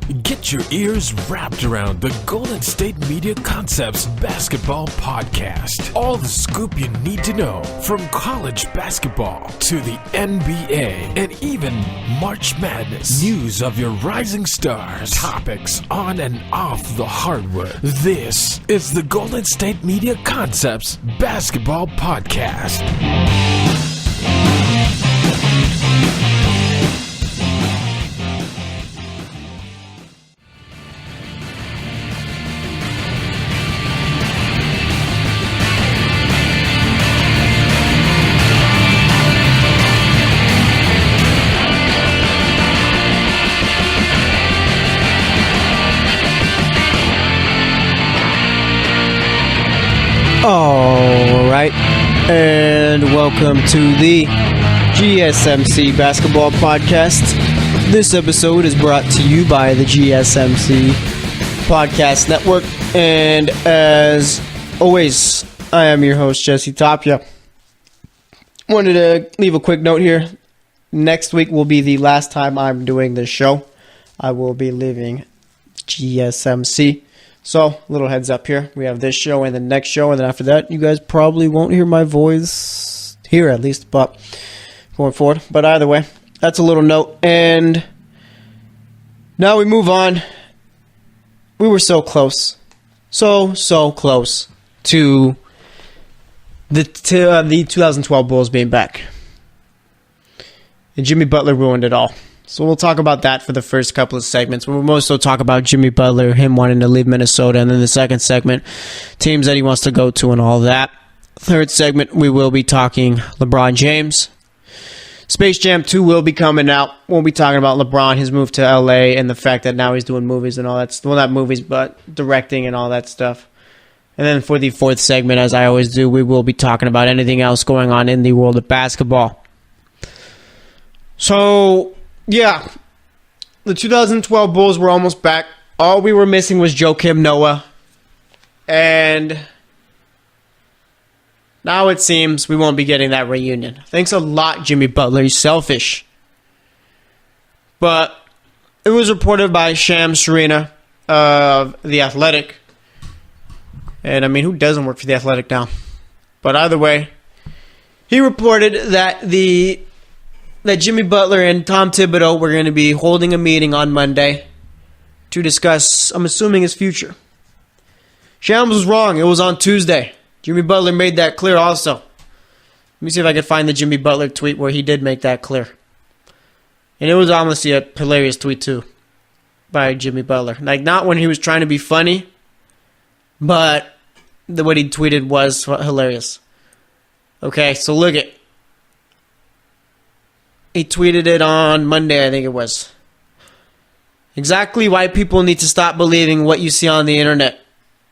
Get your ears wrapped around the Golden State Media Concepts Basketball Podcast. All the scoop you need to know from college basketball to the NBA and even March Madness. News of your rising stars. Topics on and off the hardwood. This is the Golden State Media Concepts Basketball Podcast. All right, and welcome to the GSMC Basketball Podcast. This episode is brought to you by the GSMC Podcast Network, and as always, I am your host, Jesse Tapia. Wanted to leave a quick note here. Next week will be the last time I'm doing this show. I will be leaving GSMC. So, a little heads up here. We have this show and the next show, and then after that, you guys probably won't hear my voice here, at least, but going forward. But either way, that's a little note. And now we move on. We were so close. So close to the 2012 Bulls being back. And Jimmy Butler ruined it all. So we'll talk about that for the first couple of segments. We'll mostly talk about Jimmy Butler, him wanting to leave Minnesota, and then the second segment, teams that he wants to go to and all that. Third segment, we will be talking LeBron James. Space Jam 2 will be coming out. We'll be talking about LeBron, his move to LA, and the fact that now he's doing movies and all that. Well, not movies, but directing and all that stuff. And then for the fourth segment, as I always do, we will be talking about anything else going on in the world of basketball. So, yeah, the 2012 Bulls were almost back. All we were missing was Joakim Noah. And now it seems we won't be getting that reunion. Thanks a lot, Jimmy Butler. You're selfish. But it was reported by Shams Charania of The Athletic. And, I mean, who doesn't work for The Athletic now? But either way, he reported that Jimmy Butler and Tom Thibodeau were going to be holding a meeting on Monday to discuss, I'm assuming, his future. Shams was wrong. It was on Tuesday. Jimmy Butler made that clear also. Let me see if I can find the Jimmy Butler tweet where he did make that clear. And it was honestly a hilarious tweet too by Jimmy Butler. Like, not when he was trying to be funny, but what he tweeted was hilarious. Okay, so look at. He tweeted it on Monday, I think it was. Exactly why people need to stop believing what you see on the internet.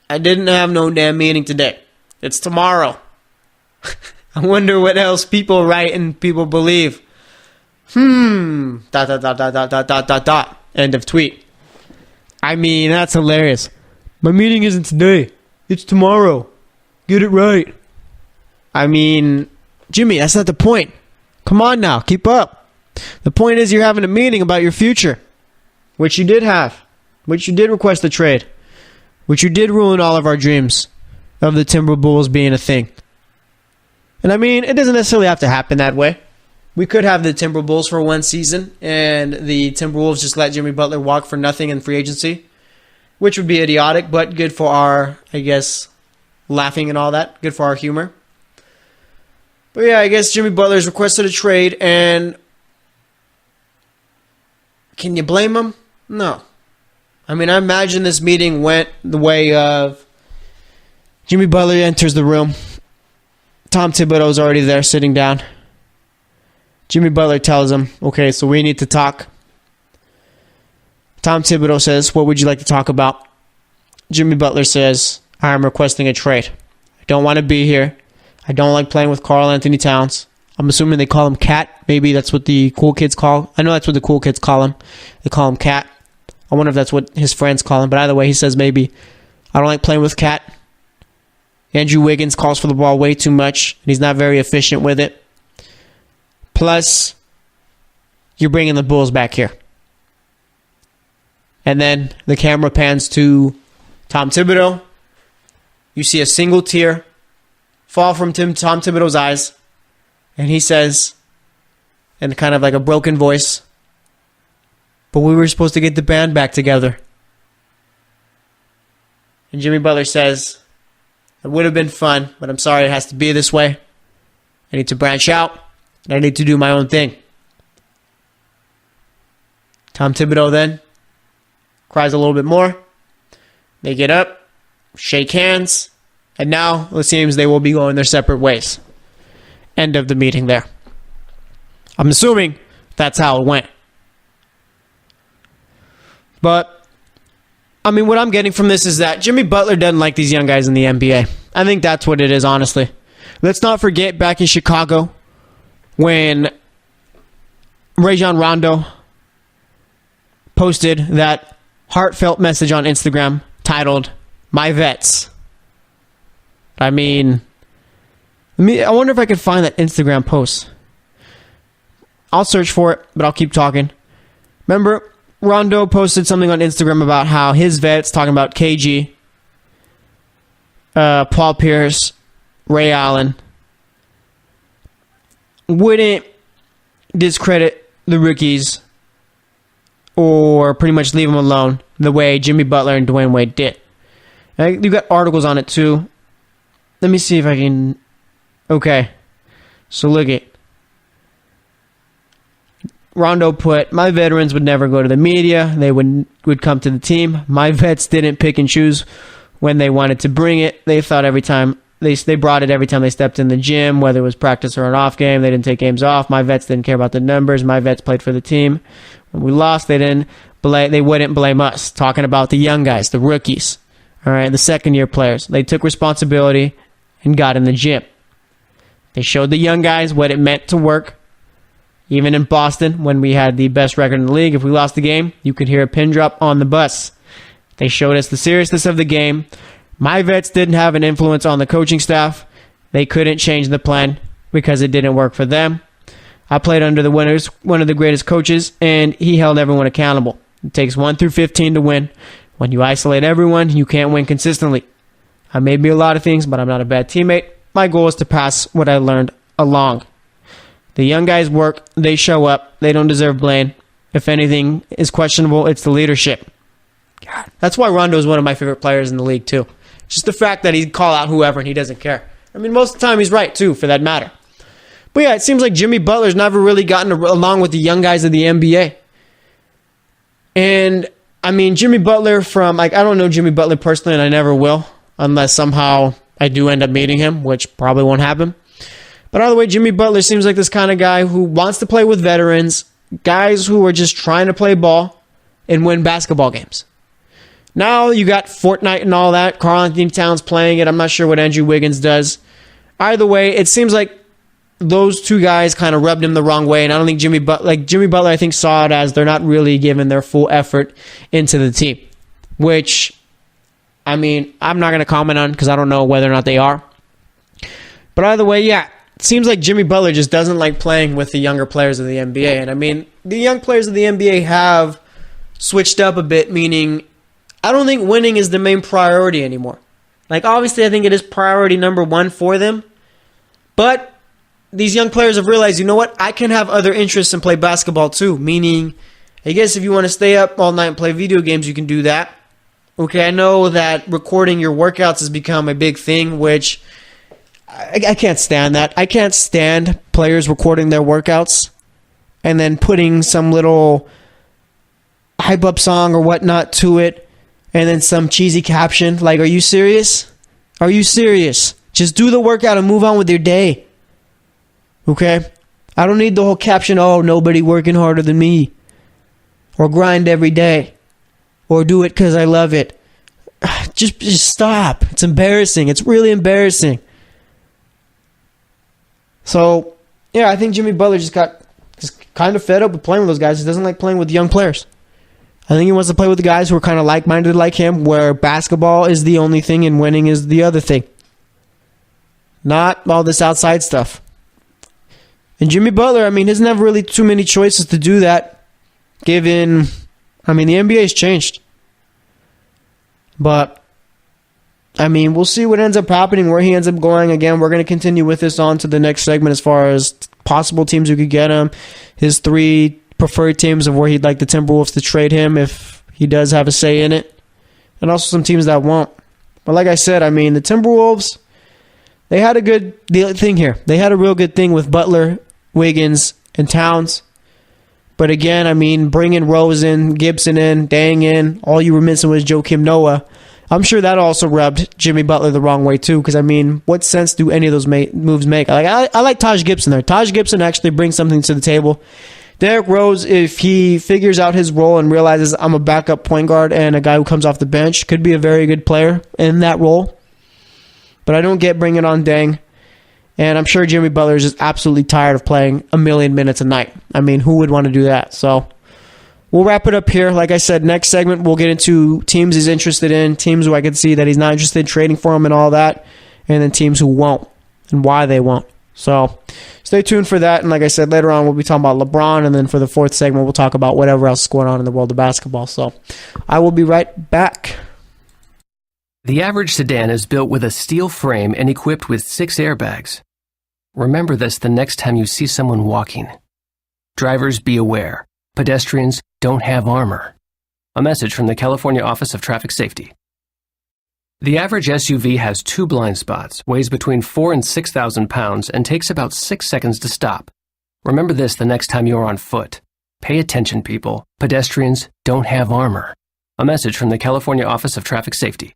I didn't have no damn meeting today. It's tomorrow. I wonder what else people write and people believe. End of tweet. I mean, that's hilarious. My meeting isn't today. It's tomorrow. Get it right. I mean, Jimmy, that's not the point. Come on now, keep up. The point is you're having a meeting about your future, which you did have, which you did request a trade, which you did ruin all of our dreams of the Timberwolves being a thing. And I mean, it doesn't necessarily have to happen that way. We could have the Timberwolves for one season, and the Timberwolves just let Jimmy Butler walk for nothing in free agency, which would be idiotic, but good for our, I guess, laughing and all that. Good for our humor. But yeah, I guess Jimmy Butler's requested a trade, and can you blame him? No. I mean, I imagine this meeting went the way of Jimmy Butler enters the room. Tom Thibodeau's already there sitting down. Jimmy Butler tells him, okay, so we need to talk. Tom Thibodeau says, what would you like to talk about? Jimmy Butler says, I'm requesting a trade. I don't want to be here. I don't like playing with Karl Anthony Towns. I'm assuming they call him Cat. Maybe that's what the cool kids call. I know that's what the cool kids call him. They call him Cat. I wonder if that's what his friends call him. But either way, he says maybe. I don't like playing with Cat. Andrew Wiggins calls for the ball way too much, and he's not very efficient with it. Plus, you're bringing the Bulls back here. And then the camera pans to Tom Thibodeau. You see a single tear fall from Tom Thibodeau's eyes. And he says, in kind of like a broken voice, "But we were supposed to get the band back together." And Jimmy Butler says, "It would have been fun, but I'm sorry it has to be this way. I need to branch out, and I need to do my own thing." Tom Thibodeau then cries a little bit more. They get up, shake hands, and now it seems they will be going their separate ways. End of the meeting there. I'm assuming that's how it went. But, I mean, what I'm getting from this is that Jimmy Butler doesn't like these young guys in the NBA. I think that's what it is, honestly. Let's not forget back in Chicago when Rajon Rondo posted that heartfelt message on Instagram titled, "My Vets." I mean, I wonder if I could find that Instagram post. I'll search for it, but I'll keep talking. Remember, Rondo posted something on Instagram about how his vets, talking about KG, Paul Pierce, Ray Allen, wouldn't discredit the rookies or pretty much leave them alone the way Jimmy Butler and Dwayne Wade did. You got articles on it too. Let me see if I can... Okay. So look at... Rondo put, "My veterans would never go to the media. They would come to the team. My vets didn't pick and choose when they wanted to bring it. They thought every time... They brought it every time they stepped in the gym, whether it was practice or an off game. They didn't take games off. My vets didn't care about the numbers. My vets played for the team. When we lost, they wouldn't blame us." Talking about the young guys, the rookies, all right, the second-year players. They took responsibility and got in the gym. They showed the young guys what it meant to work. Even in Boston, when we had the best record in the league, if we lost the game, you could hear a pin drop on the bus. They showed us the seriousness of the game. My vets didn't have an influence on the coaching staff. They couldn't change the plan because it didn't work for them. I played under one of the greatest coaches, and he held everyone accountable. It takes 1 through 15 to win. When you isolate everyone, you can't win consistently. I may be a lot of things, but I'm not a bad teammate. My goal is to pass what I learned along. The young guys work. They show up. They don't deserve blame. If anything is questionable, it's the leadership. God, that's why Rondo is one of my favorite players in the league, too. Just the fact that he'd call out whoever and he doesn't care. I mean, most of the time he's right, too, for that matter. But yeah, it seems like Jimmy Butler's never really gotten along with the young guys of the NBA. And, I mean, Jimmy Butler I don't know Jimmy Butler personally, and I never will, unless somehow I do end up meeting him, which probably won't happen. But either way, Jimmy Butler seems like this kind of guy who wants to play with veterans, guys who are just trying to play ball and win basketball games. Now you got Fortnite and all that. Karl Anthony Towns playing it. I'm not sure what Andrew Wiggins does. Either way, it seems like those two guys kind of rubbed him the wrong way, and I don't think Jimmy Butler, I think, saw it as they're not really giving their full effort into the team, which, I mean, I'm not going to comment on because I don't know whether or not they are. But either way, yeah, it seems like Jimmy Butler just doesn't like playing with the younger players of the NBA, and I mean, the young players of the NBA have switched up a bit, meaning I don't think winning is the main priority anymore. Like, obviously, I think it is priority number one for them, but these young players have realized, you know what, I can have other interests and play basketball too, meaning, I guess if you want to stay up all night and play video games, you can do that. Okay, I know that recording your workouts has become a big thing, which I can't stand that. I can't stand players recording their workouts and then putting some little hype-up song or whatnot to it and then some cheesy caption. Like, are you serious? Are you serious? Just do the workout and move on with your day. Okay? I don't need the whole caption, "Oh, nobody working harder than me." Or grind every day. Or do it because I love it. Just stop. It's embarrassing. It's really embarrassing. So, yeah, I think Jimmy Butler just kind of fed up with playing with those guys. He doesn't like playing with young players. I think he wants to play with the guys who are kind of like-minded like him, where basketball is the only thing and winning is the other thing. Not all this outside stuff. And Jimmy Butler, I mean, doesn't have really too many choices to do that, given I mean, the NBA's changed. But, I mean, we'll see what ends up happening, where he ends up going. Again, we're going to continue with this on to the next segment as far as possible teams who could get him, his 3 preferred teams of where he'd like the Timberwolves to trade him if he does have a say in it, and also some teams that won't. But like I said, I mean, the Timberwolves, they had a good thing here. They had a real good thing with Butler, Wiggins, and Towns. But again, I mean, bringing Rose in, Gibson in, Dang in, all you were missing was Joakim Noah. I'm sure that also rubbed Jimmy Butler the wrong way too, because I mean, what sense do any of those moves make? I like Taj Gibson there. Taj Gibson actually brings something to the table. Derrick Rose, if he figures out his role and realizes I'm a backup point guard and a guy who comes off the bench, could be a very good player in that role. But I don't get bringing on Dang. And I'm sure Jimmy Butler is just absolutely tired of playing a million minutes a night. I mean, who would want to do that? So we'll wrap it up here. Like I said, next segment we'll get into teams he's interested in, teams who I can see that he's not interested in trading for him and all that, and then teams who won't and why they won't. So stay tuned for that. And like I said, later on we'll be talking about LeBron, and then for the 4th segment we'll talk about whatever else is going on in the world of basketball. So I will be right back. The average sedan is built with a steel frame and equipped with 6 airbags. Remember this the next time you see someone walking. Drivers, be aware. Pedestrians don't have armor. A message from the California Office of Traffic Safety. The average SUV has 2 blind spots, weighs between 4,000 and 6,000 pounds, and takes about 6 seconds to stop. Remember this the next time you're on foot. Pay attention, people. Pedestrians don't have armor. A message from the California Office of Traffic Safety.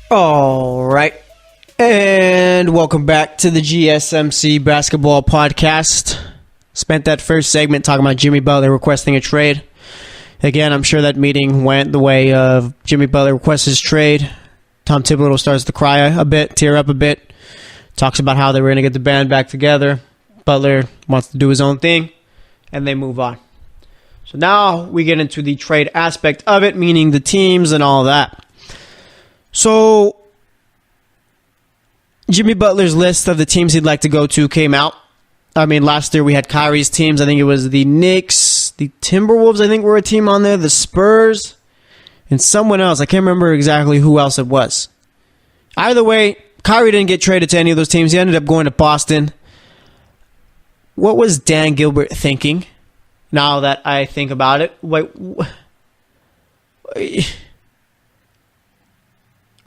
All right. And welcome back to the GSMC Basketball Podcast. Spent that first segment talking about Jimmy Butler requesting a trade. Again, I'm sure that meeting went the way of Jimmy Butler requests his trade. Tom Thibodeau starts to cry a bit, tear up a bit. Talks about how they were going to get the band back together. Butler wants to do his own thing, and they move on. So now we get into the trade aspect of it, meaning the teams and all that. So, Jimmy Butler's list of the teams he'd like to go to came out. I mean, last year we had Kyrie's teams. I think it was the Knicks, the Timberwolves, I think were a team on there, the Spurs, and someone else. I can't remember exactly who else it was. Either way, Kyrie didn't get traded to any of those teams. He ended up going to Boston. What was Dan Gilbert thinking? Now that I think about it. Wait,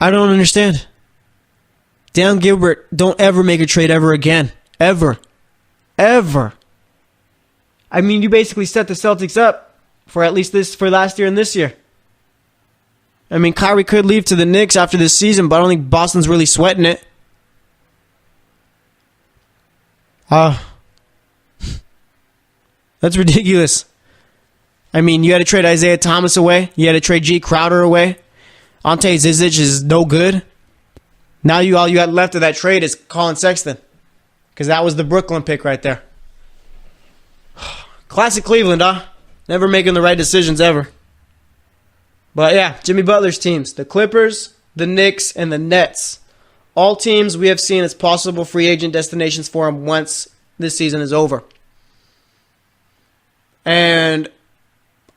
I don't understand. Dan Gilbert, don't ever make a trade ever again. Ever. Ever. I mean, you basically set the Celtics up for at least for last year and this year. I mean, Kyrie could leave to the Knicks after this season, but I don't think Boston's really sweating it. That's ridiculous. I mean, you had to trade Isaiah Thomas away. You had to trade G. Crowder away. Ante Zizic is no good. Now all you got left of that trade is Colin Sexton. Because that was the Brooklyn pick right there. Classic Cleveland, huh? Never making the right decisions ever. But yeah, Jimmy Butler's teams. The Clippers, the Knicks, and the Nets. All teams we have seen as possible free agent destinations for him once this season is over. And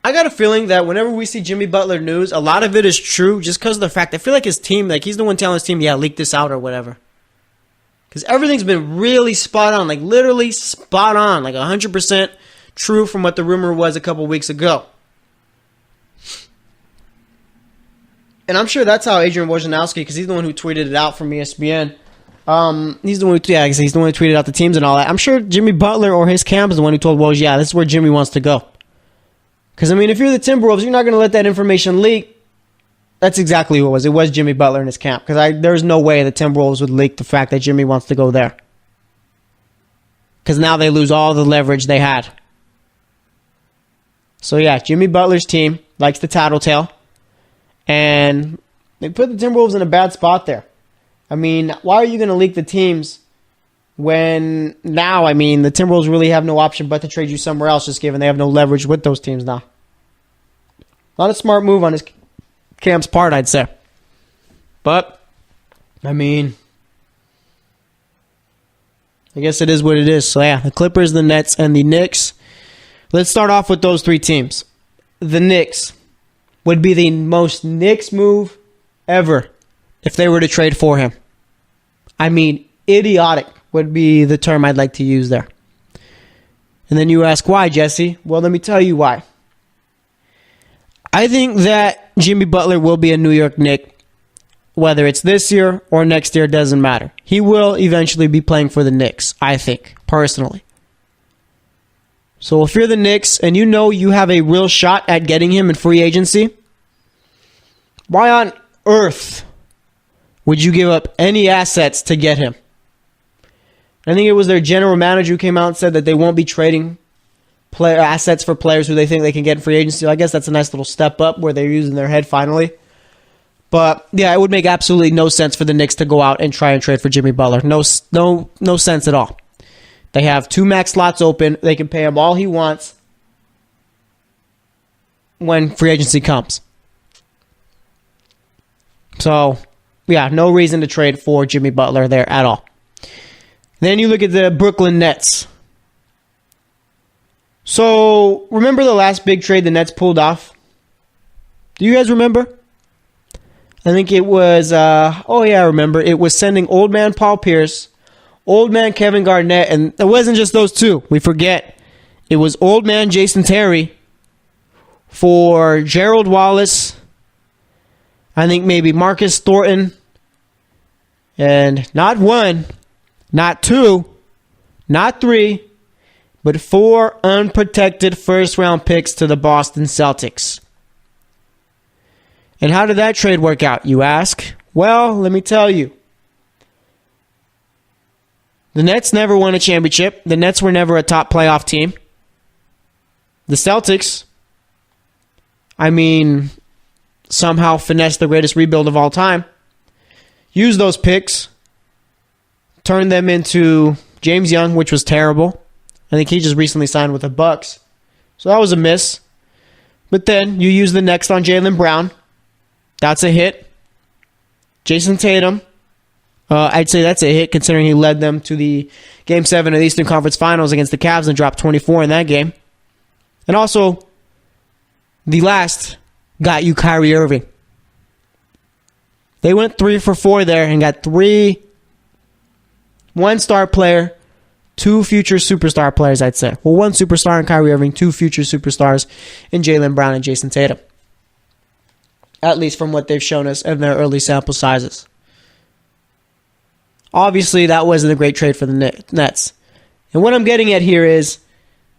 I got a feeling that whenever we see Jimmy Butler news, a lot of it is true just because of the fact I feel like his team, like he's the one telling his team, yeah, leak this out or whatever. Because everything's been really spot on, like literally spot on, like 100% true from what the rumor was a couple weeks ago. And I'm sure that's how Adrian Wojnarowski, because he's the one who tweeted it out from ESPN. He's the one who, he's the one who tweeted out the teams and all that. I'm sure Jimmy Butler or his camp is the one who told Woj, yeah, this is where Jimmy wants to go. Because, I mean, if you're the Timberwolves, you're not going to let that information leak. That's exactly who it was. It was Jimmy Butler in his camp. Because there's no way the Timberwolves would leak the fact that Jimmy wants to go there. Because now they lose all the leverage they had. So yeah, Jimmy Butler's team likes to tattletale. And they put the Timberwolves in a bad spot there. I mean, why are you going to leak the teams when now, I mean, the Timberwolves really have no option but to trade you somewhere else, just given they have no leverage with those teams now. Not a smart move on his Cam's part, I'd say. But, I mean, I guess it is what it is. So yeah, the Clippers, the Nets, and the Knicks. Let's start off with those three teams. The Knicks would be the most Knicks move ever if they were to trade for him. I mean, idiotic would be the term I'd like to use there. And then you ask why, Jesse? Well, let me tell you why. I think that Jimmy Butler will be a New York Knick. Whether it's this year or next year, doesn't matter. He will eventually be playing for the Knicks, I think, personally. So if you're the Knicks and you know you have a real shot at getting him in free agency, why on earth would you give up any assets to get him? I think it was their general manager who came out and said that they won't be trading assets for players who they think they can get in free agency. I guess that's a nice little step up where they're using their head finally. But yeah, it would make absolutely no sense for the Knicks to go out and try and trade for Jimmy Butler. No sense at all. They have 2 max slots open. They can pay him all he wants when free agency comes. So, yeah, no reason to trade for Jimmy Butler there at all. Then you look at the Brooklyn Nets. So, remember the last big trade the Nets pulled off? Do you guys remember? I think it was, I remember. It was sending old man Paul Pierce, old man Kevin Garnett, and it wasn't just those two. We forget. It was old man Jason Terry for Gerald Wallace, I think maybe Marcus Thornton, and not 1, not 2, not 3, but 4 unprotected first-round picks to the Boston Celtics. And how did that trade work out, you ask? Well, let me tell you. The Nets never won a championship. The Nets were never a top playoff team. The Celtics, somehow finessed the greatest rebuild of all time. Used those picks. Turned them into James Young, which was terrible. I think he just recently signed with the Bucks. So that was a miss. But then you use the next on Jaylen Brown. That's a hit. Jason Tatum. I'd say that's a hit considering he led them to the Game 7 of the Eastern Conference Finals against the Cavs and dropped 24 in that game. And also, the last got you Kyrie Irving. They went 3 for 4 there and got 1 star player, 2 future superstar players, I'd say. Well, 1 superstar in Kyrie Irving, 2 future superstars in Jaylen Brown and Jason Tatum. At least from what they've shown us in their early sample sizes. Obviously, that wasn't a great trade for the Nets. And what I'm getting at here is,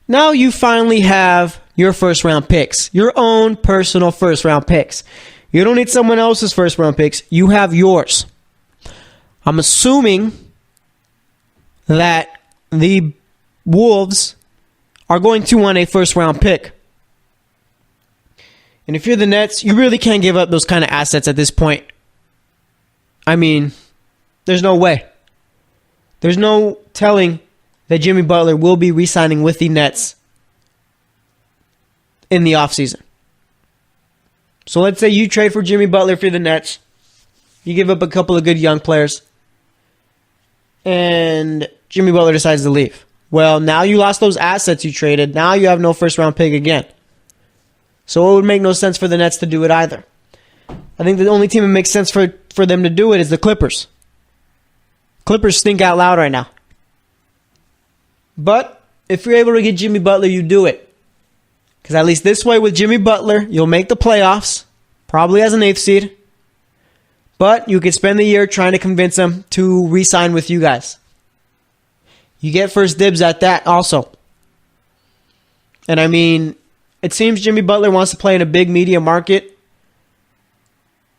now you finally have your first-round picks. Your own personal first-round picks. You don't need someone else's first-round picks. You have yours. I'm assuming that the Wolves are going to want a first-round pick. And if you're the Nets, you really can't give up those kind of assets at this point. There's no way. There's no telling that Jimmy Butler will be re-signing with the Nets in the offseason. So let's say you trade for Jimmy Butler for the Nets. You give up a couple of good young players. And Jimmy Butler decides to leave. Well, now you lost those assets you traded. Now you have no first-round pick again. So it would make no sense for the Nets to do it either. I think the only team it makes sense for them to do it is the Clippers. Clippers stink out loud right now. But if you're able to get Jimmy Butler, you do it. Because at least this way with Jimmy Butler, you'll make the playoffs, probably as an 8th seed. But you could spend the year trying to convince him to re-sign with you guys. You get first dibs at that also. And it seems Jimmy Butler wants to play in a big media market,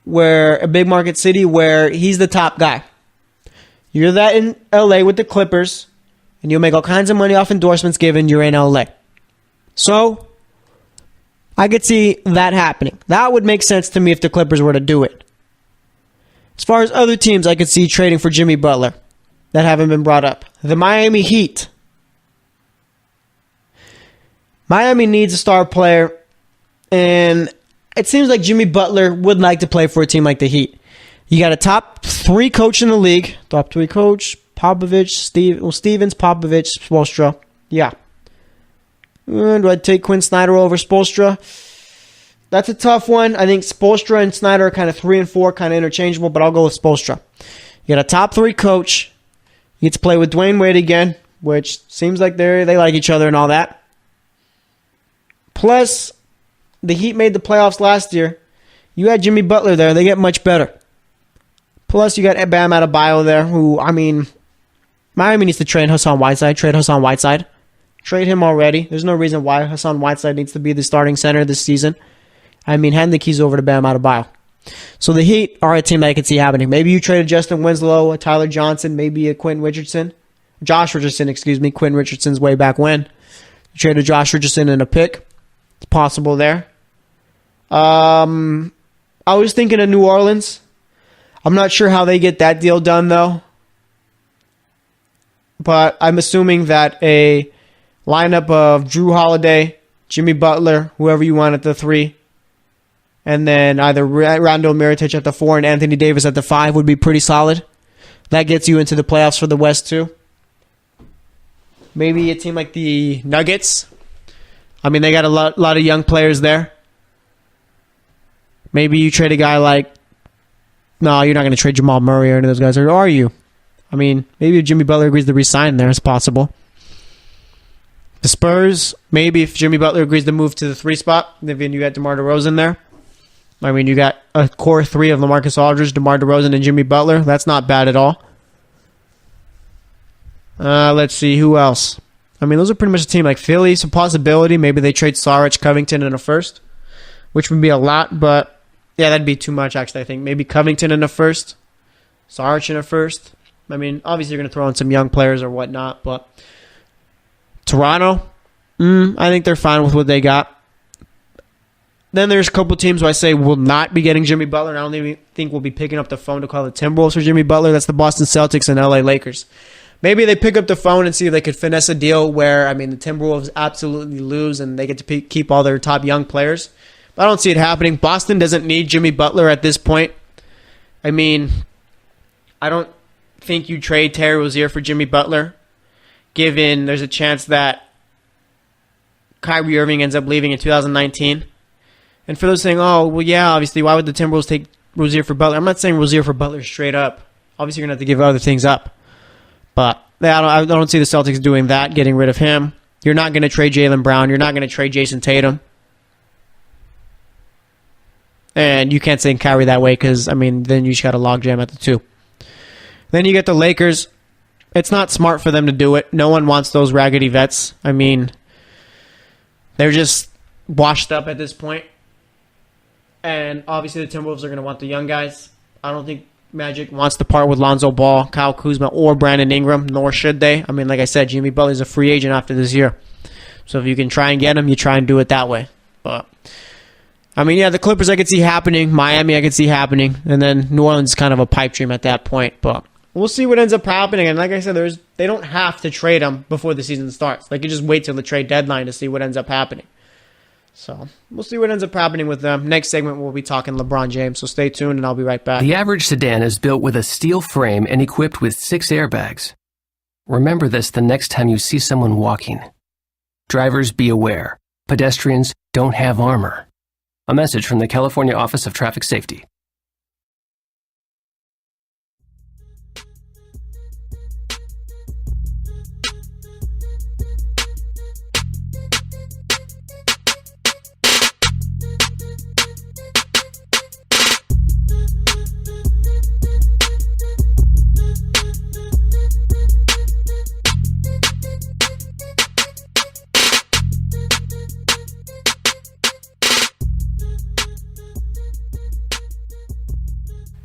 a big market city where he's the top guy. You're that in LA with the Clippers, and you'll make all kinds of money off endorsements given you're in LA. So, I could see that happening. That would make sense to me if the Clippers were to do it. As far as other teams, I could see trading for Jimmy Butler that haven't been brought up. The Miami Heat. Miami needs a star player, and it seems like Jimmy Butler would like to play for a team like the Heat. You got a top 3 coach in the league. Top 3 coach, Popovich, Stevens, Popovich, Spoelstra. Yeah. Do I take Quinn Snyder over Spoelstra? That's a tough one. I think Spoelstra and Snyder are kind of 3 and 4, kind of interchangeable, but I'll go with Spoelstra. You got a top 3 coach. You get to play with Dwayne Wade again, which seems like they like each other and all that. Plus, the Heat made the playoffs last year. You had Jimmy Butler there. They get much better. Plus, you got Bam Adebayo there, who, I mean, Miami needs to trade Hassan Whiteside. Trade Hassan Whiteside. Trade him already. There's no reason why Hassan Whiteside needs to be the starting center this season. I mean, hand the keys over to Bam Adebayo. So the Heat are a team that I could see happening. Maybe you trade a Justin Winslow, a Tyler Johnson, maybe a Quentin Richardson. Josh Richardson, Quentin Richardson's way back when. You trade a Josh Richardson and a pick. It's possible there. I was thinking of New Orleans. I'm not sure how they get that deal done, though. But I'm assuming that a lineup of Drew Holiday, Jimmy Butler, whoever you want at the 3, and then either Rondo Mirotic at the 4 and Anthony Davis at the 5 would be pretty solid. That gets you into the playoffs for the West, too. Maybe a team like the Nuggets. I mean, they got a lot of young players there. Maybe you trade a guy like... No, you're not going to trade Jamal Murray or any of those guys, or are you? I mean, maybe if Jimmy Butler agrees to resign there, it's possible. The Spurs, maybe if Jimmy Butler agrees to move to the 3 spot, then you got DeMar DeRozan there. I mean, you got a core 3 of LaMarcus Aldridge, DeMar DeRozan, and Jimmy Butler. That's not bad at all. Let's see, who else? I mean, those are pretty much a team like Philly. It's a possibility. Maybe they trade Saric, Covington, and a first, which would be a lot, but yeah, that'd be too much, actually, I think. Maybe Covington in a first, Saric in a first. I mean, obviously you're going to throw in some young players or whatnot, but Toronto, I think they're fine with what they got. Then there's a couple teams who I say will not be getting Jimmy Butler, and I don't even think we'll be picking up the phone to call the Timberwolves for Jimmy Butler. That's the Boston Celtics and LA Lakers. Maybe they pick up the phone and see if they could finesse a deal where, I mean, the Timberwolves absolutely lose and they get to keep all their top young players. But I don't see it happening. Boston doesn't need Jimmy Butler at this point. I mean, I don't think you trade Terry Rozier for Jimmy Butler, given there's a chance that Kyrie Irving ends up leaving in 2019. And for those saying, oh, well, yeah, obviously, why would the Timberwolves take Rozier for Butler? I'm not saying Rozier for Butler straight up. Obviously, you're going to have to give other things up. But I don't see the Celtics doing that, getting rid of him. You're not going to trade Jaylen Brown. You're not going to trade Jason Tatum. And you can't say Kyrie that way because, I mean, then you just got a logjam at the 2. Then you get the Lakers. It's not smart for them to do it. No one wants those raggedy vets. I mean, they're just washed up at this point. And obviously the Timberwolves are going to want the young guys. I don't think Magic wants to part with Lonzo Ball, Kyle Kuzma, or Brandon Ingram, nor should they. I mean, like I said, Jimmy Butler's a free agent after this year. So if you can try and get him, you try and do it that way. But, I mean, yeah, the Clippers I could see happening. Miami I could see happening. And then New Orleans is kind of a pipe dream at that point. But we'll see what ends up happening. And like I said, they don't have to trade him before the season starts. They can just wait till the trade deadline to see what ends up happening. So we'll see what ends up happening with them. Next segment, we'll be talking LeBron James. So stay tuned, and I'll be right back. The average sedan is built with a steel frame and equipped with 6 airbags. Remember this the next time you see someone walking. Drivers, be aware. Pedestrians don't have armor. A message from the California Office of Traffic Safety.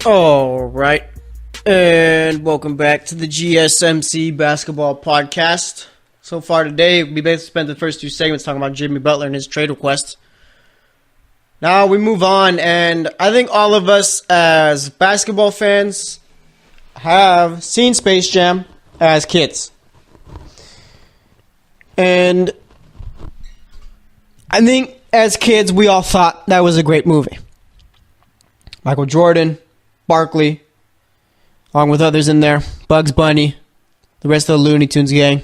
All right, and welcome back to the GSMC Basketball Podcast. So far today, we basically spent the first 2 segments talking about Jimmy Butler and his trade request. Now we move on, and I think all of us as basketball fans have seen Space Jam as kids. And I think as kids, we all thought that was a great movie. Michael Jordan, Barkley, along with others in there, Bugs Bunny, the rest of the Looney Tunes gang.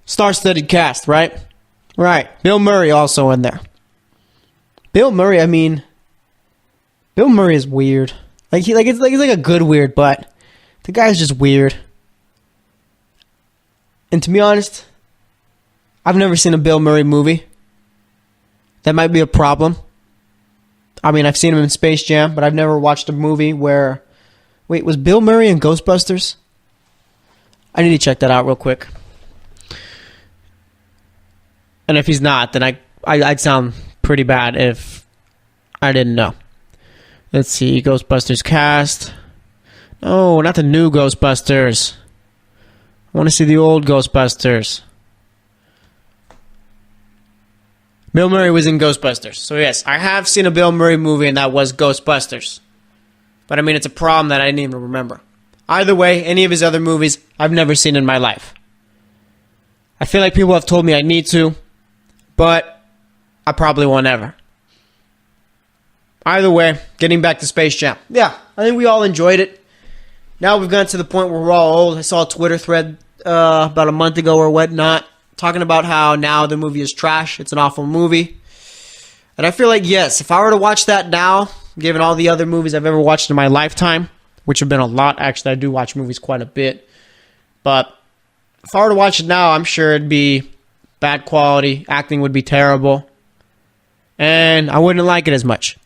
Star-studded cast, right? Right. Bill Murray also in there. Bill Murray is weird. He's like a good weird, but the guy's just weird. And to be honest, I've never seen a Bill Murray movie. That might be a problem. I mean, I've seen him in Space Jam, but I've never watched a movie where... Wait, was Bill Murray in Ghostbusters? I need to check that out real quick. And if he's not, then I'd sound pretty bad if I didn't know. Let's see, Ghostbusters cast. No, not the new Ghostbusters. I want to see the old Ghostbusters. Bill Murray was in Ghostbusters. So yes, I have seen a Bill Murray movie, and that was Ghostbusters. But I mean, it's a problem that I didn't even remember. Either way, any of his other movies, I've never seen in my life. I feel like people have told me I need to, but I probably won't ever. Either way, getting back to Space Jam. Yeah, I think we all enjoyed it. Now we've gotten to the point where we're all old. I saw a Twitter thread about a month ago or whatnot, talking about how now the movie is trash. It's an awful movie. And I feel like, yes, if I were to watch that now, given all the other movies I've ever watched in my lifetime, which have been a lot, actually, I do watch movies quite a bit. But if I were to watch it now, I'm sure it'd be bad quality. Acting would be terrible. And I wouldn't like it as much.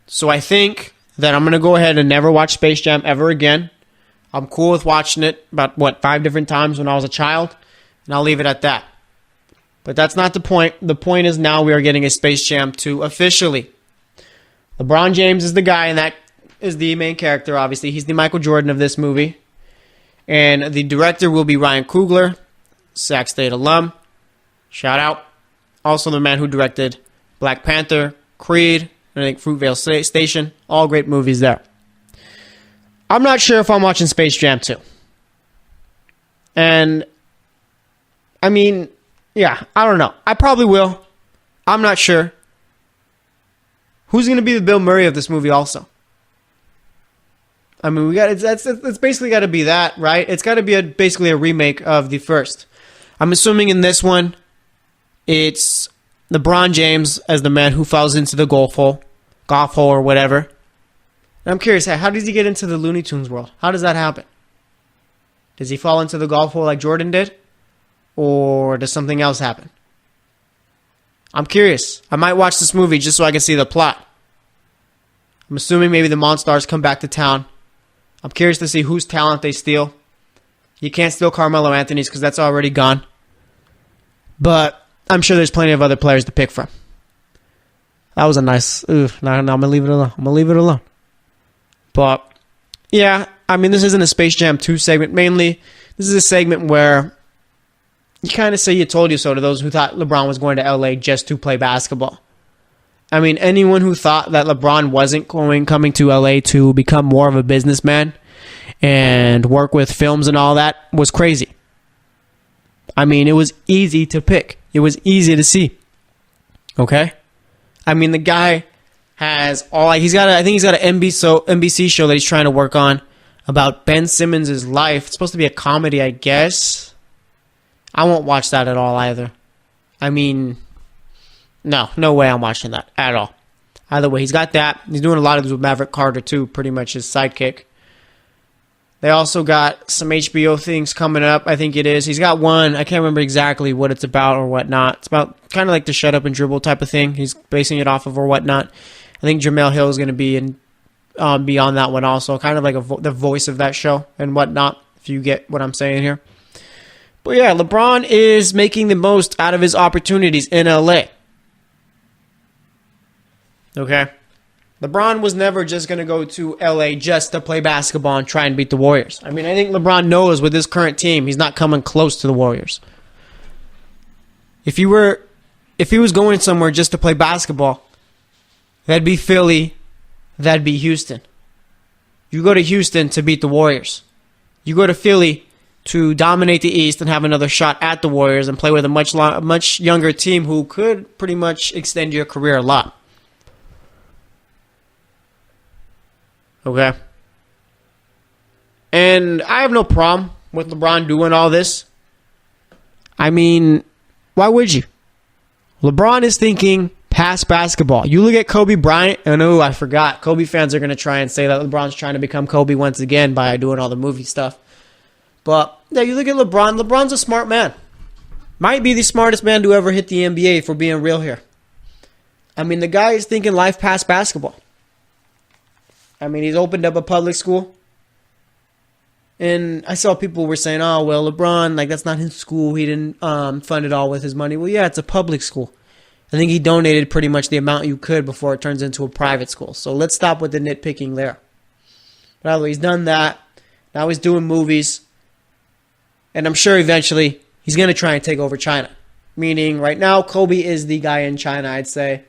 So I think that I'm going to go ahead and never watch Space Jam ever again. I'm cool with watching it about, 5 different times when I was a child. And I'll leave it at that. But that's not the point. The point is now we are getting a Space Jam 2 officially. LeBron James is the guy, and that is the main character, obviously. He's the Michael Jordan of this movie. And the director will be Ryan Coogler, Sac State alum. Shout out. Also the man who directed Black Panther, Creed, and I think Fruitvale Station. All great movies there. I'm not sure if I'm watching Space Jam 2. And, I mean, yeah, I don't know. I probably will. I'm not sure. Who's going to be the Bill Murray of this movie also? I mean, it's basically got to be that, right? It's got to be basically a remake of the first. I'm assuming in this one, it's LeBron James as the man who falls into the golf hole or whatever. And I'm curious, how does he get into the Looney Tunes world? How does that happen? Does he fall into the golf hole like Jordan did? Or does something else happen? I'm curious. I might watch this movie just so I can see the plot. I'm assuming maybe the Monstars come back to town. I'm curious to see whose talent they steal. You can't steal Carmelo Anthony's because that's already gone. But I'm sure there's plenty of other players to pick from. That was a nice... No, I'm going to leave it alone. But, yeah, I mean, this isn't a Space Jam 2 segment. Mainly, this is a segment where you kind of say you told you so to those who thought LeBron was going to LA just to play basketball. I mean, anyone who thought that LeBron wasn't coming to LA to become more of a businessman and work with films and all that was crazy. I mean, it was easy to pick. It was easy to see. Okay? I mean, the guy has I think he's got an NBC show that he's trying to work on about Ben Simmons' life. It's supposed to be a comedy, I guess. I won't watch that at all either. I mean, no way I'm watching that at all. Either way, he's got that. He's doing a lot of this with Maverick Carter too, pretty much his sidekick. They also got some HBO things coming up, I think it is. He's got one, I can't remember exactly what it's about or whatnot. It's about kind of like the shut up and dribble type of thing. He's basing it off of or whatnot. I think Jamel Hill is going to be be on that one also, kind of like the voice of that show and whatnot, if you get what I'm saying here. But yeah, LeBron is making the most out of his opportunities in LA. Okay? LeBron was never just going to go to LA just to play basketball and try and beat the Warriors. I mean, I think LeBron knows with his current team, he's not coming close to the Warriors. If he was going somewhere just to play basketball, That'd be Philly. That'd be Houston. You go to Houston to beat the Warriors. You go to Philly to dominate the East and have another shot at the Warriors and play with a much younger team who could pretty much extend your career a lot. Okay? And I have no problem with LeBron doing all this. I mean, why would you? LeBron is thinking past basketball. You look at Kobe Bryant, and I forgot. Kobe fans are going to try and say that LeBron's trying to become Kobe once again by doing all the movie stuff. But, yeah, you look at LeBron. LeBron's a smart man. Might be the smartest man to ever hit the NBA, if we're being real here. I mean, the guy is thinking life past basketball. I mean, he's opened up a public school. And I saw people were saying, oh, well, LeBron, like, that's not his school. He didn't fund it all with his money. Well, yeah, it's a public school. I think he donated pretty much the amount you could before it turns into a private school. So let's stop with the nitpicking there. By the way, he's done that. Now he's doing movies. And I'm sure eventually he's going to try and take over China. Meaning right now, Kobe is the guy in China, I'd say.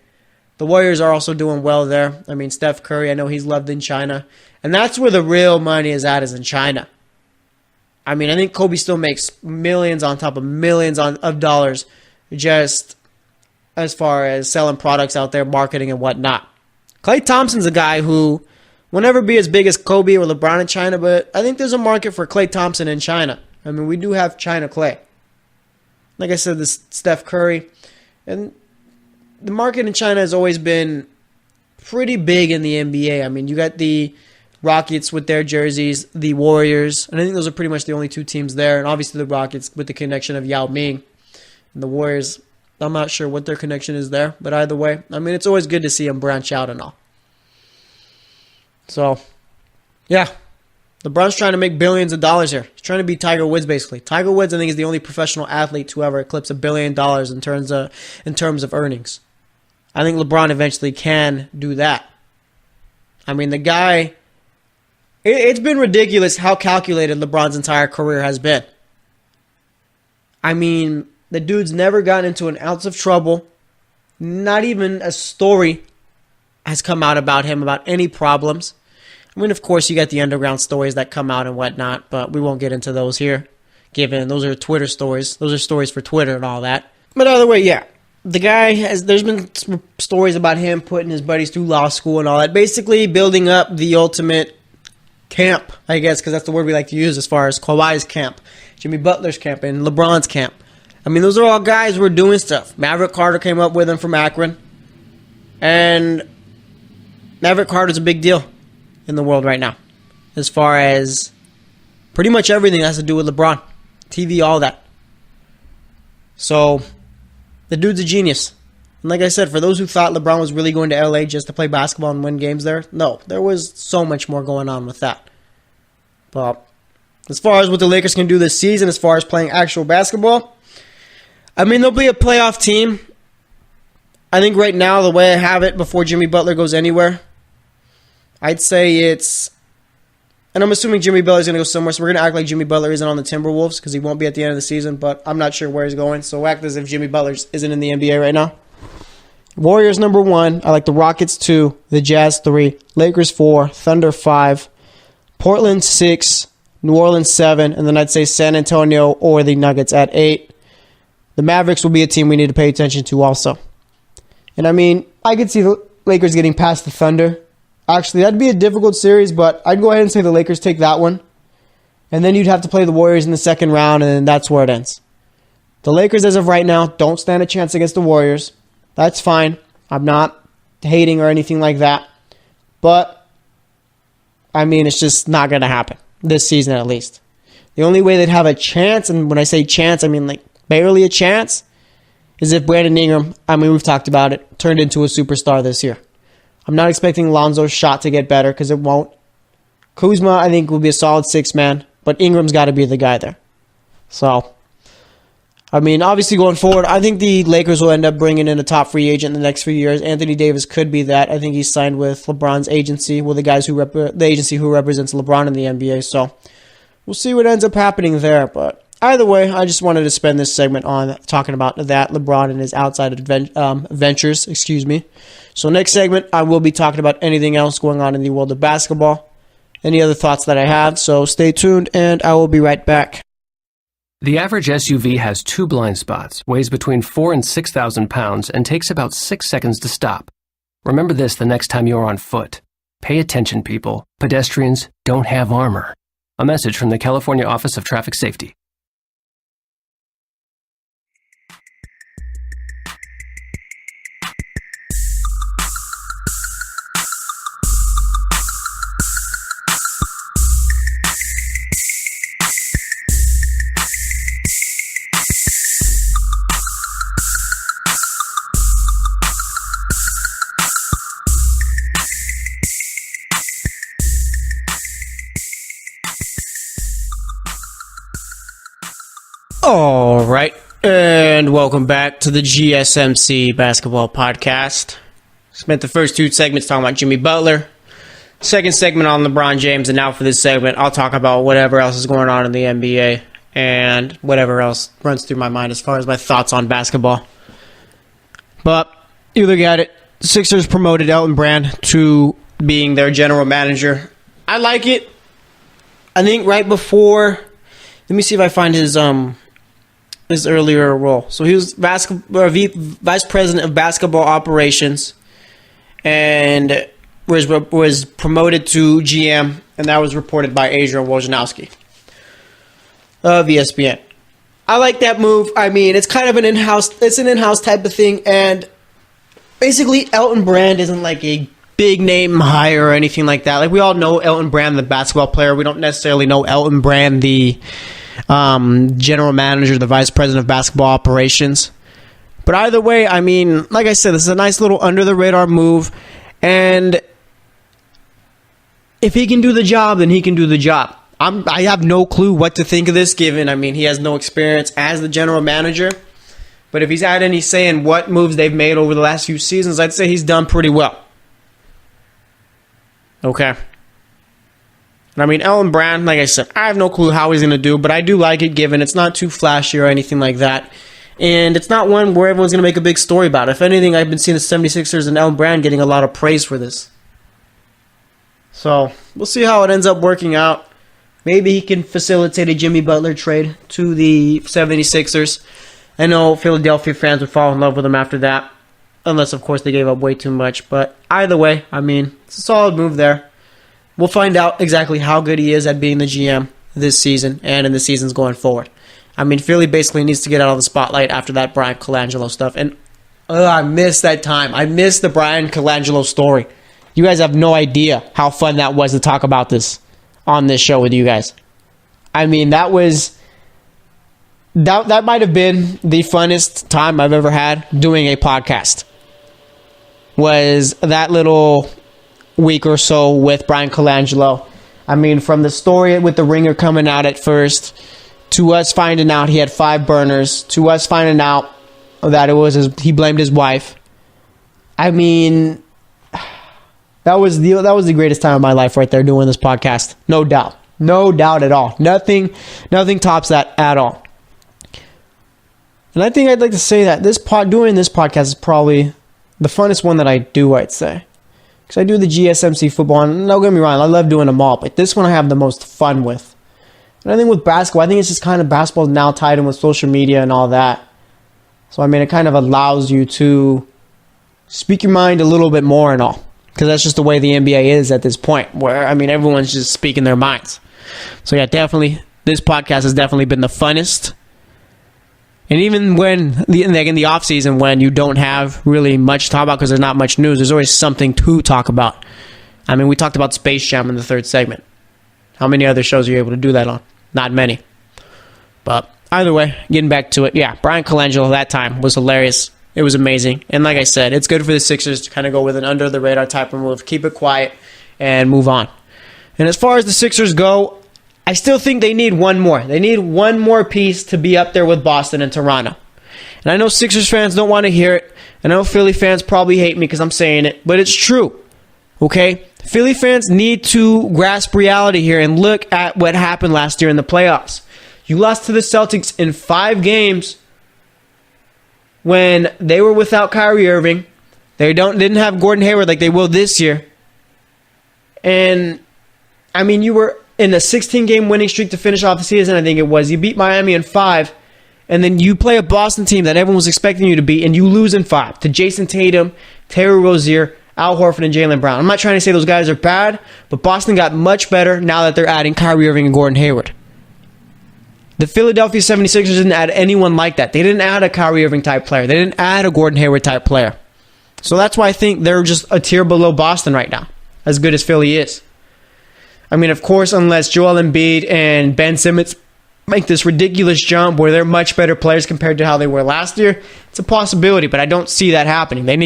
The Warriors are also doing well there. I mean, Steph Curry, I know he's loved in China. And that's where the real money is in China. I mean, I think Kobe still makes millions on top of millions of dollars just as far as selling products out there, marketing and whatnot. Klay Thompson's a guy who will never be as big as Kobe or LeBron in China, but I think there's a market for Klay Thompson in China. I mean, we do have China Klay. Like I said, this Steph Curry. And the market in China has always been pretty big in the NBA. I mean, you got the Rockets with their jerseys, the Warriors, and I think those are pretty much the only two teams there. And obviously the Rockets with the connection of Yao Ming. And the Warriors, I'm not sure what their connection is there, but either way, I mean, it's always good to see them branch out and all. So, yeah. LeBron's trying to make billions of dollars here. He's trying to be Tiger Woods, basically. Tiger Woods, I think, is the only professional athlete to ever eclipse $1 billion in terms of earnings. I think LeBron eventually can do that. I mean, the guy, it's been ridiculous how calculated LeBron's entire career has been. I mean, the dude's never gotten into an ounce of trouble. Not even a story has come out about him, about any problems. I mean, of course, you got the underground stories that come out and whatnot, but we won't get into those here, given those are Twitter stories. Those are stories for Twitter and all that. But either way, yeah. The guy there's been some stories about him putting his buddies through law school and all that, basically building up the ultimate camp, I guess, because that's the word we like to use as far as Kawhi's camp, Jimmy Butler's camp, and LeBron's camp. I mean, those are all guys who are doing stuff. Maverick Carter came up with him from Akron, and Maverick Carter's a big deal in the world right now, as far as pretty much everything that has to do with LeBron, TV, all that. So, the dude's a genius. And like I said, for those who thought LeBron was really going to LA just to play basketball and win games there, no, there was so much more going on with that. But as far as what the Lakers can do this season, as far as playing actual basketball, I mean, they'll be a playoff team. I think right now, the way I have it, before Jimmy Butler goes anywhere, I'd say it's, and I'm assuming Jimmy Butler's going to go somewhere, so we're going to act like Jimmy Butler isn't on the Timberwolves because he won't be at the end of the season, but I'm not sure where he's going, so act as if Jimmy Butler isn't in the NBA right now. Warriors number 1. I like the Rockets 2, the Jazz 3, Lakers 4, Thunder 5, Portland 6, New Orleans 7, and then I'd say San Antonio or the Nuggets at 8. The Mavericks will be a team we need to pay attention to also. And I mean, I could see the Lakers getting past the Thunder. Actually, that'd be a difficult series, but I'd go ahead and say the Lakers take that one. And then you'd have to play the Warriors in the second round, and then that's where it ends. The Lakers, as of right now, don't stand a chance against the Warriors. That's fine. I'm not hating or anything like that. But, I mean, it's just not going to happen. This season, at least. The only way they'd have a chance, and when I say chance, I mean like barely a chance, is if Brandon Ingram, I mean, we've talked about it, turned into a superstar this year. I'm not expecting Lonzo's shot to get better because it won't. Kuzma, I think, will be a solid 6-man, but Ingram's got to be the guy there. So, I mean, obviously going forward, I think the Lakers will end up bringing in a top free agent in the next few years. Anthony Davis could be that. I think he's signed with LeBron's agency, with the agency who represents LeBron in the NBA. So, we'll see what ends up happening there. But either way, I just wanted to spend this segment on talking about that, LeBron and his outside ventures, So next segment, I will be talking about anything else going on in the world of basketball, any other thoughts that I have. So stay tuned, and I will be right back. The average SUV has 2 blind spots, weighs between 4,000 and 6,000 pounds, and takes about 6 seconds to stop. Remember this the next time you're on foot. Pay attention, people. Pedestrians don't have armor. A message from the California Office of Traffic Safety. All right, and welcome back to the GSMC Basketball Podcast. Spent the first 2 segments talking about Jimmy Butler. Second segment on LeBron James, and now for this segment, I'll talk about whatever else is going on in the NBA and whatever else runs through my mind as far as my thoughts on basketball. But you look at it, the Sixers promoted Elton Brand to being their general manager. I like it. I think right before, let me see if I find his earlier role. So he was vice president of basketball operations, and was promoted to GM, and that was reported by Adrian Wojnarowski of ESPN. I like that move. I mean, it's kind of an in-house type of thing, and basically Elton Brand isn't like a big name hire or anything like that. Like, we all know Elton Brand, the basketball player. We don't necessarily know Elton Brand, the general manager, the vice president of basketball operations. But either way, I mean, like I said, this is a nice little under-the-radar move, and if he can do the job, then he can do the job. I have no clue what to think of this, given, I mean, he has no experience as the general manager. But if he's had any say in what moves they've made over the last few seasons, I'd say he's done pretty well. Okay. And I mean, Elton Brand, like I said, I have no clue how he's going to do, but I do like it, given it's not too flashy or anything like that. And it's not one where everyone's going to make a big story about it. If anything, I've been seeing the 76ers and Elton Brand getting a lot of praise for this. So, we'll see how it ends up working out. Maybe he can facilitate a Jimmy Butler trade to the 76ers. I know Philadelphia fans would fall in love with him after that. Unless, of course, they gave up way too much. But either way, I mean, it's a solid move there. We'll find out exactly how good he is at being the GM this season and in the seasons going forward. I mean, Philly basically needs to get out of the spotlight after that Brian Colangelo stuff. And I miss that time. I miss the Brian Colangelo story. You guys have no idea how fun that was to talk about this on this show with you guys. I mean, that might have been the funnest time I've ever had doing a podcast. Was that little week or so with Brian Colangelo. I mean, from the story with the Ringer coming out at first, to us finding out he had 5 burners, to us finding out that he blamed his wife. I mean, that was the greatest time of my life right there doing this podcast. No doubt. No doubt at all. Nothing tops that at all. And I think I'd like to say that doing this podcast is probably the funnest one that I do, I'd say. Because I do the GSMC football, and don't get me wrong, I love doing them all, but this one I have the most fun with. And I think with basketball, I think it's just kind of basketball now tied in with social media and all that. So, I mean, it kind of allows you to speak your mind a little bit more and all. Because that's just the way the NBA is at this point, where, I mean, everyone's just speaking their minds. So, yeah, definitely, this podcast has definitely been the funnest. And even when, in the offseason, when you don't have really much to talk about because there's not much news, there's always something to talk about. I mean, we talked about Space Jam in the 3rd segment. How many other shows are you able to do that on? Not many. But either way, getting back to it, yeah, Brian Colangelo that time was hilarious. It was amazing. And like I said, it's good for the Sixers to kind of go with an under-the-radar type of move, keep it quiet, and move on. And as far as the Sixers go, I still think they need one more. They need one more piece to be up there with Boston and Toronto. And I know Sixers fans don't want to hear it. And I know Philly fans probably hate me because I'm saying it. But it's true. Okay? Philly fans need to grasp reality here and look at what happened last year in the playoffs. You lost to the Celtics in 5 games when they were without Kyrie Irving. They didn't have Gordon Hayward like they will this year. And, I mean, you were in a 16-game winning streak to finish off the season, I think it was. You beat Miami in 5, and then you play a Boston team that everyone was expecting you to beat, and you lose in 5 to Jason Tatum, Terry Rozier, Al Horford, and Jaylen Brown. I'm not trying to say those guys are bad, but Boston got much better now that they're adding Kyrie Irving and Gordon Hayward. The Philadelphia 76ers didn't add anyone like that. They didn't add a Kyrie Irving type player. They didn't add a Gordon Hayward type player. So that's why I think they're just a tier below Boston right now, as good as Philly is. I mean, of course, unless Joel Embiid and Ben Simmons make this ridiculous jump where they're much better players compared to how they were last year, it's a possibility, but I don't see that happening. They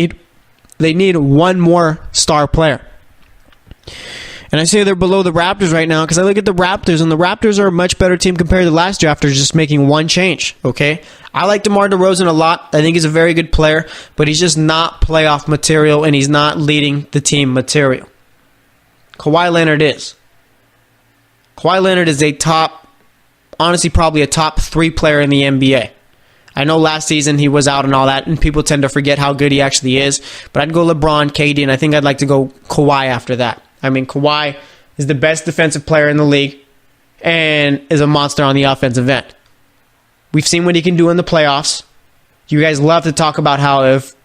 need one more star player. And I say they're below the Raptors right now because I look at the Raptors, and the Raptors are a much better team compared to last year after just making one change, okay? I like DeMar DeRozan a lot. I think he's a very good player, but he's just not playoff material, and he's not leading the team material. Kawhi Leonard is. Kawhi Leonard is honestly probably a top 3 player in the NBA. I know last season he was out and all that, and people tend to forget how good he actually is, but I'd go LeBron, KD, and I think I'd like to go Kawhi after that. I mean, Kawhi is the best defensive player in the league and is a monster on the offensive end. We've seen what he can do in the playoffs. You guys love to talk about how if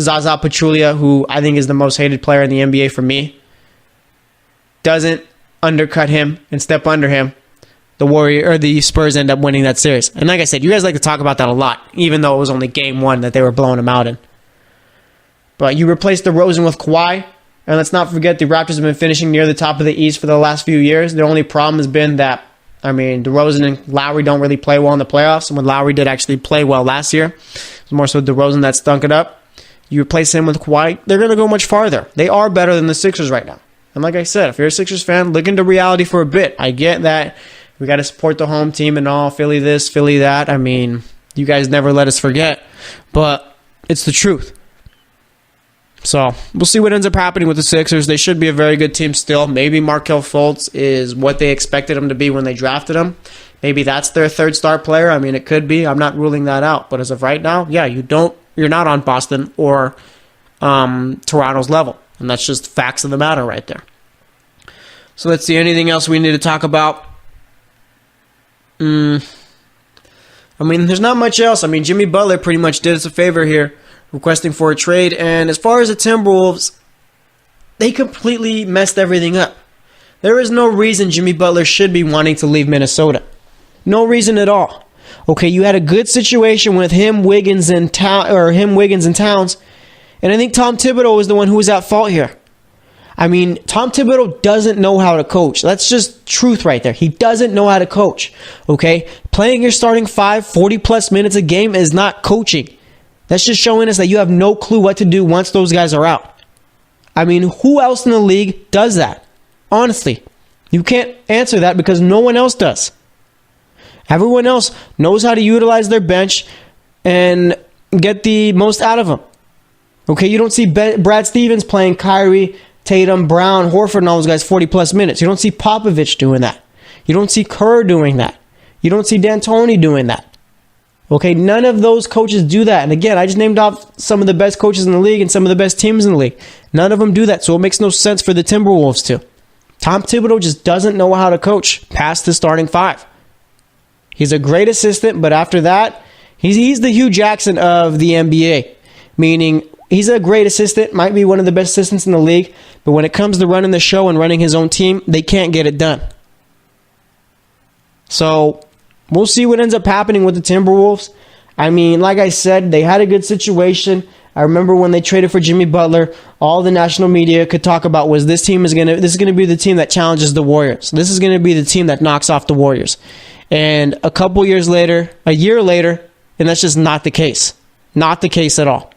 Zaza Pachulia, who I think is the most hated player in the NBA for me, doesn't undercut him and step under him, the Spurs end up winning that series. And like I said, you guys like to talk about that a lot, even though it was only game 1 that they were blowing him out in. But you replace DeRozan with Kawhi, and let's not forget the Raptors have been finishing near the top of the East for the last few years. The only problem has been that, I mean, DeRozan and Lowry don't really play well in the playoffs. And when Lowry did actually play well last year, it was more so DeRozan that stunk it up. You replace him with Kawhi, they're going to go much farther. They are better than the Sixers right now. And like I said, if you're a Sixers fan, look into reality for a bit. I get that we got to support the home team and all, Philly this, Philly that. I mean, you guys never let us forget. But it's the truth. So, we'll see what ends up happening with the Sixers. They should be a very good team still. Maybe Markelle Fultz is what they expected him to be when they drafted him. Maybe that's their 3rd star player. I mean, it could be. I'm not ruling that out. But as of right now, yeah, you're not on Boston or Toronto's level. And that's just facts of the matter right there. So, let's see. Anything else we need to talk about? I mean, there's not much else. I mean, Jimmy Butler pretty much did us a favor here, requesting for a trade. And as far as the Timberwolves, they completely messed everything up. There is no reason Jimmy Butler should be wanting to leave Minnesota. No reason at all. Okay, you had a good situation with him, Wiggins, and Towns, and I think Tom Thibodeau is the one who was at fault here. I mean, Tom Thibodeau doesn't know how to coach. That's just truth right there. He doesn't know how to coach. Okay, playing your starting 5, 40-plus minutes a game is not coaching. That's just showing us that you have no clue what to do once those guys are out. I mean, who else in the league does that? Honestly, you can't answer that because no one else does. Everyone else knows how to utilize their bench and get the most out of them. Okay, you don't see Brad Stevens playing Kyrie, Tatum, Brown, Horford, and all those guys 40-plus minutes. You don't see Popovich doing that. You don't see Kerr doing that. You don't see D'Antoni doing that. Okay, none of those coaches do that. And again, I just named off some of the best coaches in the league and some of the best teams in the league. None of them do that, so it makes no sense for the Timberwolves to. Tom Thibodeau just doesn't know how to coach past the starting 5. He's a great assistant, but after that, he's the Hugh Jackson of the NBA. Meaning, he's a great assistant, might be one of the best assistants in the league, but when it comes to running the show and running his own team, they can't get it done. So, we'll see what ends up happening with the Timberwolves. I mean, like I said, they had a good situation. I remember when they traded for Jimmy Butler, all the national media could talk about was this is going to be the team that challenges the Warriors. This is going to be the team that knocks off the Warriors. And a year later, and that's just not the case. Not the case at all.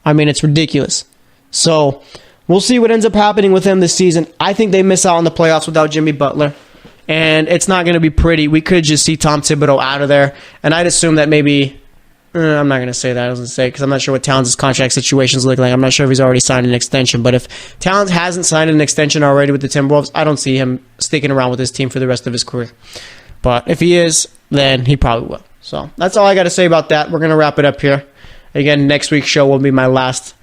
I mean, it's ridiculous. So, we'll see what ends up happening with them this season. I think they miss out on the playoffs without Jimmy Butler. And it's not going to be pretty. We could just see Tom Thibodeau out of there. And I'd assume that maybe... I'm not going to say that. I was going to say because I'm not sure what Towns' contract situations look like. I'm not sure if he's already signed an extension. But if Towns hasn't signed an extension already with the Timberwolves, I don't see him sticking around with this team for the rest of his career. But if he is, then he probably will. So that's all I got to say about that. We're going to wrap it up here. Again, next week's show will be my last.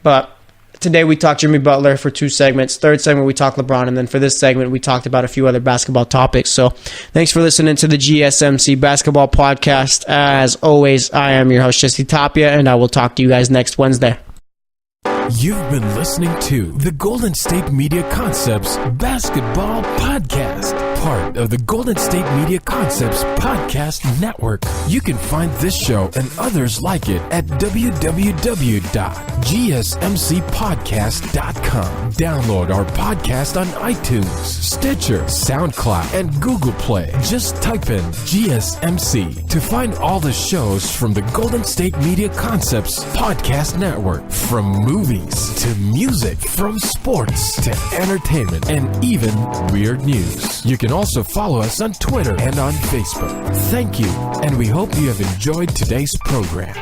But today we talked Jimmy Butler for 2 segments. Third segment we talked LeBron, and then for this segment we talked about a few other basketball topics. So thanks for listening to the GSMC Basketball Podcast. As always, I am your host, Jesse Tapia, and I will talk to you guys next Wednesday. You've been listening to the Golden State Media Concepts Basketball Podcast, part of the Golden State Media Concepts Podcast Network. You can find this show and others like it at www.gsmcpodcast.com. Download our podcast on iTunes, Stitcher, SoundCloud, and Google Play. Just type in GSMC to find all the shows from the Golden State Media Concepts Podcast Network, from movies to music, from sports to entertainment, and even weird news. You can also follow us on Twitter and on Facebook. Thank you, and we hope you have enjoyed today's program.